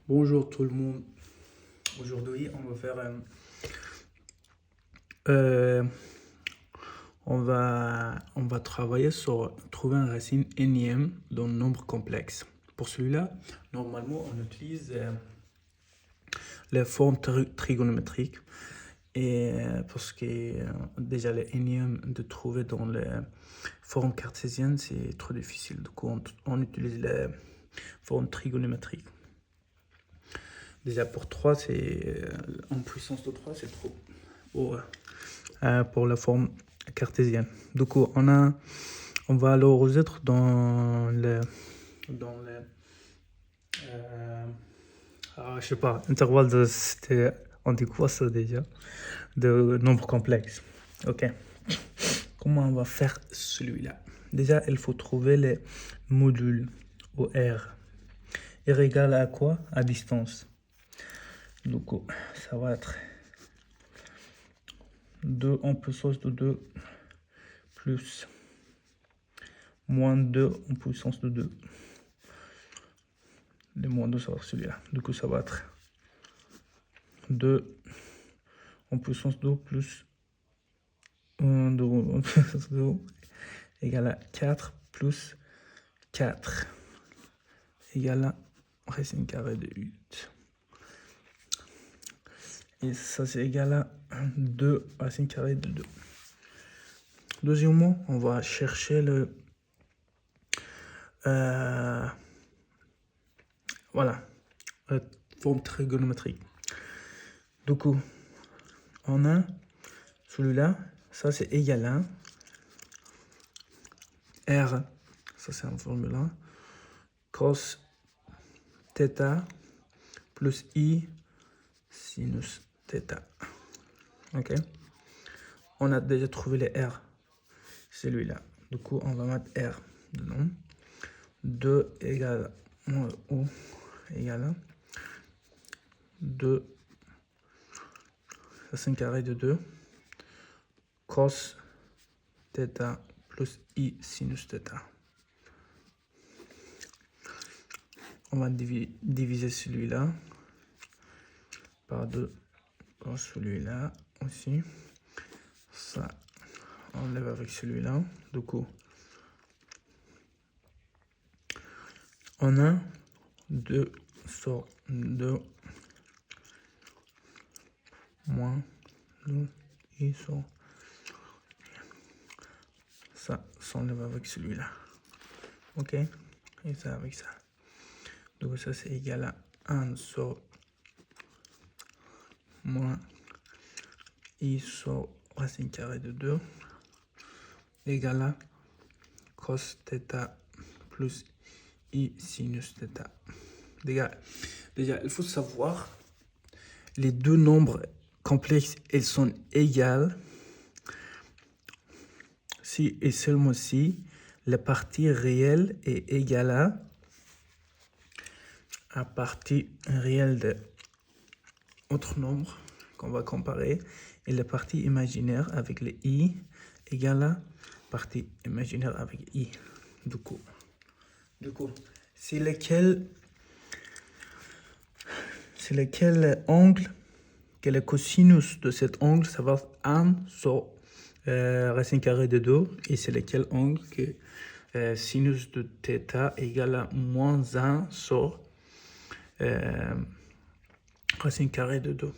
Bonjour tout le monde. Aujourd'hui, euh, on va travailler sur trouver une racine énième dans le nombre complexe. Pour celui-là, normalement, on utilise les formes trigonométriques et parce que déjà les énièmes de trouver dans les formes cartésiennes, c'est trop difficile. Donc, on utilise les formes trigonométriques. Déjà pour 3, c'est en puissance de 3, c'est trop pour la forme cartésienne. Du coup, on va alors résoudre dans le je sais pas, intervalle de, on dit quoi ça déjà, de nombres complexes. Ok. Comment on va faire celui-là? Déjà, il faut trouver les modules au R. R égale à quoi? À distance. Du coup, ça va être 2 en puissance de 2 plus moins 2 en puissance de 2. Le moins 2, ça va être celui-là. Du coup, ça va être 2 en puissance de 2 plus 1 de en puissance de 2 égale à 4 plus 4 égale à racine carrée de 8. Et ça, c'est égal à 2 racine carrée de 2. Deuxièmement, on va chercher le... voilà, la forme trigonométrique. Du coup, on a celui-là, ça c'est égal à R, ça c'est un formule 1, cos θ plus I sinus θ. Ok. On a déjà trouvé les R, celui-là. Du coup, on va mettre R dedans. 2 égale moins O égale à 2 racine carrée de 2 cos θ plus I sinus θ. On va diviser celui-là par 2 par celui-là aussi. Ça, on enlève avec celui-là. Du coup, on a 2 sur 2 moins 2 I sur... Ça s'enlève avec celui-là. Ok. Et ça avec ça. Donc ça c'est égal à 1 sur moins I sur racine carrée de 2 égale à cos θ plus I sinus θ. Déjà, il faut savoir, les deux nombres complexes, ils sont égales si et seulement si la partie réelle est égale à partie réelle de autre nombre qu'on va comparer et la partie imaginaire avec les I égale à partie imaginaire avec I. Du coup c'est lequel angle, quel est le cosinus de cet angle, ça va être 1 sur racine carrée de 2, et c'est lequel angle que sinus de θ égale à moins 1 sur racine carrée de 2.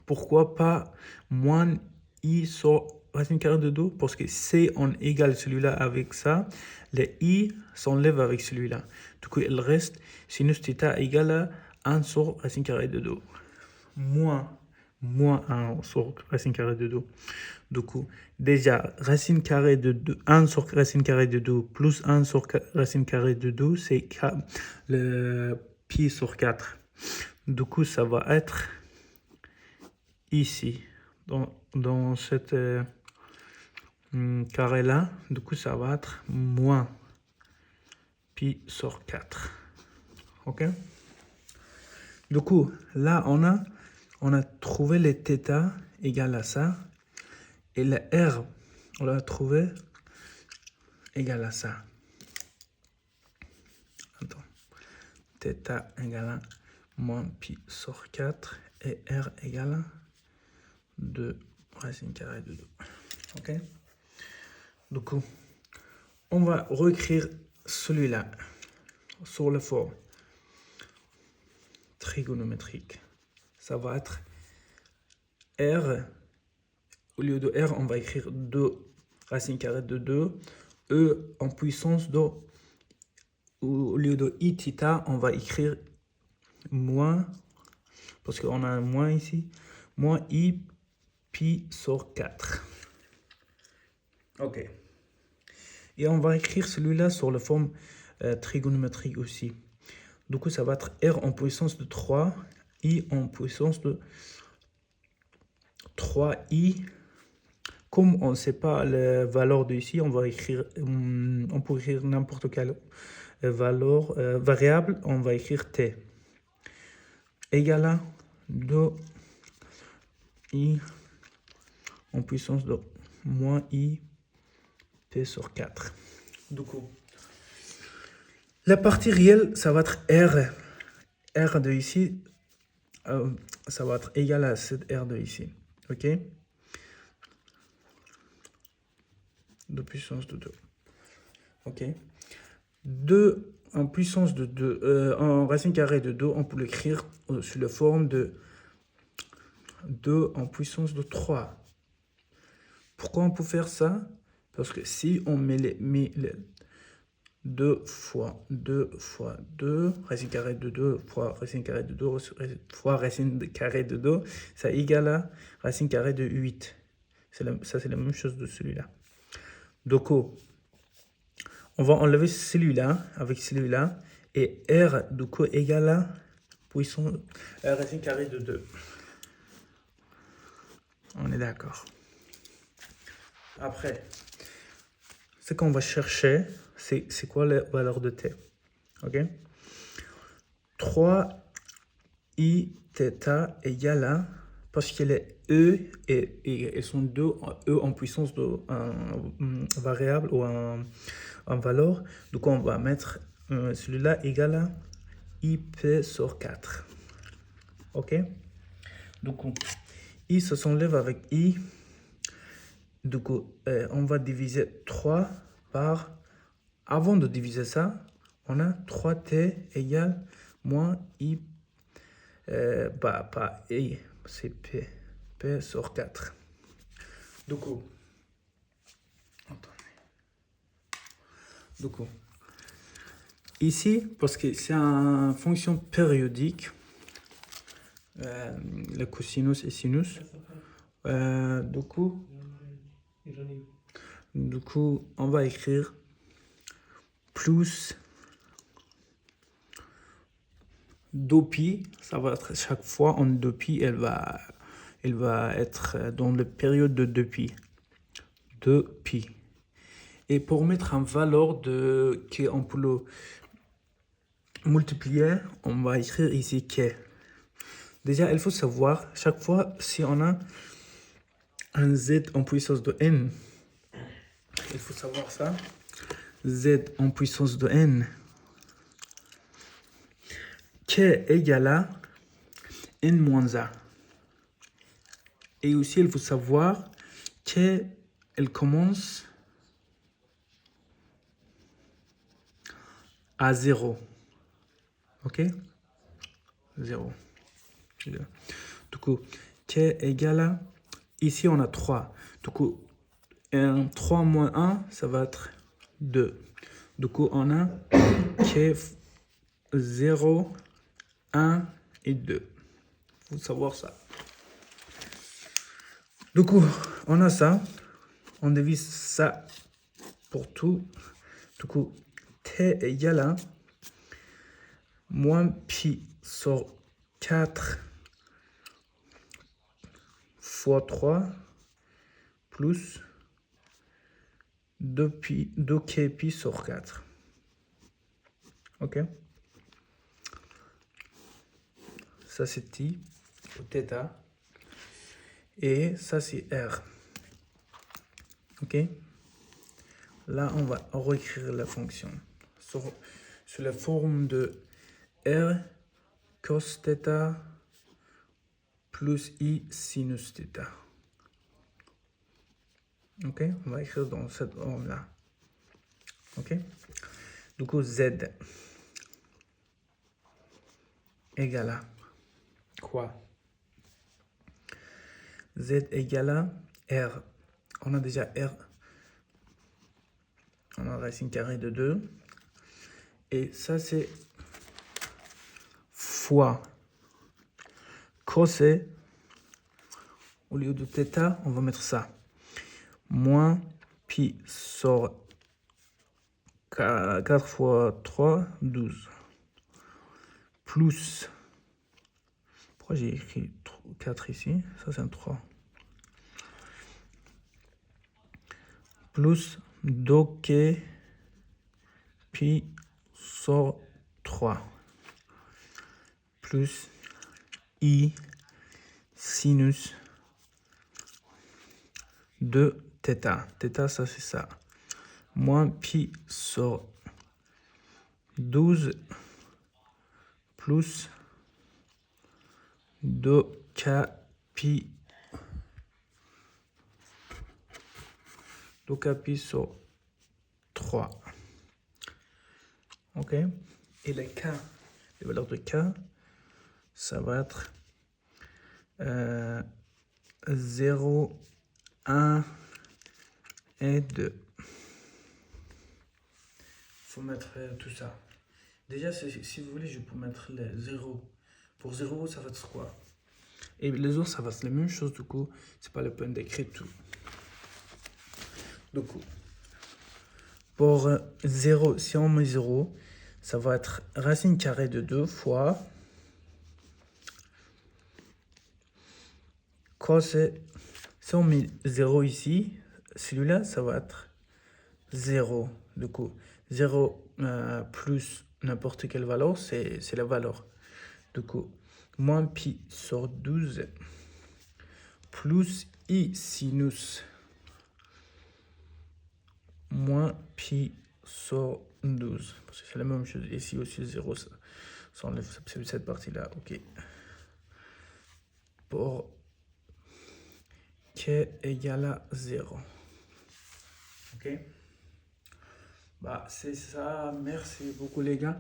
Pourquoi pas moins I sur racine carrée de 2? Parce que C on égale celui-là avec ça, les I s'enlèvent avec celui-là. Du coup, il reste sinus θ égale à 1 sur racine carrée de 2. Moins 1 sur racine carrée de 2. Du coup, déjà, racine carrée de 2, 1 sur racine carrée de 2 plus 1 sur racine carrée de 2, c'est le pi sur 4. Du coup, ça va être ici, dans cette carré-là. Du coup, ça va être moins pi sur 4. Ok? Du coup, là, on a trouvé les θ égale à ça. Et le R, on l'a trouvé égal à ça. Attends. Θ égale à moins pi sur 4 et r égale 2 racine carrée de 2. Ok? Du coup, on va réécrire celui-là sur la forme trigonométrique. Ça va être r, au lieu de r, on va écrire 2 racine carrée de 2, e en puissance de, au lieu de i theta, on va écrire moins, parce qu'on a un moins ici, moins i pi sur 4. Ok. Et on va écrire celui-là sur la forme trigonométrique aussi. Du coup, ça va être r en puissance de 3, i en puissance de 3i. Comme on ne sait pas la valeur de ici, on va écrire, on peut écrire n'importe quelle valeur variable, on va écrire t égale à 2i en puissance de moins i p sur 4. Du coup, la partie réelle, ça va être r. R de ici, ça va être égal à cette R de ici. Ok? De puissance de 2. Ok? 2 en puissance de 2, en racine carrée de 2, on peut l'écrire sous la forme de 2 en puissance de 3. Pourquoi on peut faire ça? Parce que si on met les 2 fois 2 fois 2, racine carrée de 2 fois racine carrée de 2 fois racine carrée de 2, ça égale à racine carrée de 8. Ça, c'est la même chose de celui-là. Donc, on va enlever celui-là avec celui-là. Et R, du coup, égale à puissance racine carrée de 2. On est d'accord. Après, ce qu'on va chercher, c'est quoi la valeur de t? Ok? 3i θ égale à, parce que les e et sont deux e en puissance de variable ou en valeur, donc on va mettre celui-là égal à ip sur 4. Ok? Donc i se s'enlève avec i. Du coup, on va diviser 3 par, avant de diviser ça, on a 3t égale moins i, pas i, c'est p, p sur 4. Du coup, ici, parce que c'est une fonction périodique, le cosinus et sinus, du coup, on va écrire plus 2pi, ça va être chaque fois en 2pi, elle va être dans la période de 2pi. 2pi. Et pour mettre en valeur qu'on peut le multiplier, on va écrire ici k. Déjà, il faut savoir, chaque fois, si on a un z en puissance de n, il faut savoir ça, z en puissance de n, k égale à n moins a. Et aussi, il faut savoir qu'elle commence à 0. Ok? 0. Du coup, k égale à, ici on a 3. Du coup, 3 moins 1, ça va être 2. Du coup, on a k 0, 1 et 2. Il faut savoir ça. Du coup, on a ça. On divise ça pour tout. Du coup, t égale à moins pi sur 4 fois 3 plus 2k pi sur 4. Ok? Ça c'est t, ou θ. Et ça c'est r. Ok? Là, on va réécrire la fonction sur la forme de r cos θ plus I sinus θ. Ok, on va écrire dans cette forme-là. Ok, du coup, Z égale à quoi? Z égale à R. On a déjà R. On a racine carrée de 2. Et ça, c'est fois cosé. Au lieu de θ, on va mettre ça. Moins pi sur 4 fois 3, 12. Plus, pourquoi j'ai écrit 4 ici? Ça, c'est un 3. Plus doke pi sur 3. Plus I sinus de θ. Θ, ça, c'est ça. Moins pi sur 12 plus 2k pi sur 3. Ok. Et les k, les valeurs de k, ça va être 0, 1 et 2. Il faut mettre tout ça. Déjà, si vous voulez, je peux mettre les 0. Pour 0, ça va être quoi? Et les autres, ça va être la même chose, du coup, c'est pas le point d'écrire tout. Du coup, pour 0, si on met 0, ça va être racine carrée de 2 fois cos. Si on met 0 ici, celui-là, ça va être 0. Du coup, 0 plus n'importe quelle valeur, c'est la valeur. Du coup, moins pi sur 12 plus I sinus moins pi sur 12. Parce que c'est la même chose. Ici aussi 0, ça enlève cette partie-là. Ok. Pour k égale à 0. Ok. Bah, c'est ça. Merci beaucoup, les gars.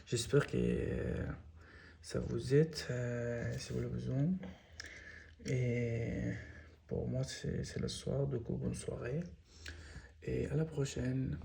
J'espère que ça vous aide si vous avez besoin. Et pour moi, c'est le soir. Du coup, bonne soirée. Et à la prochaine.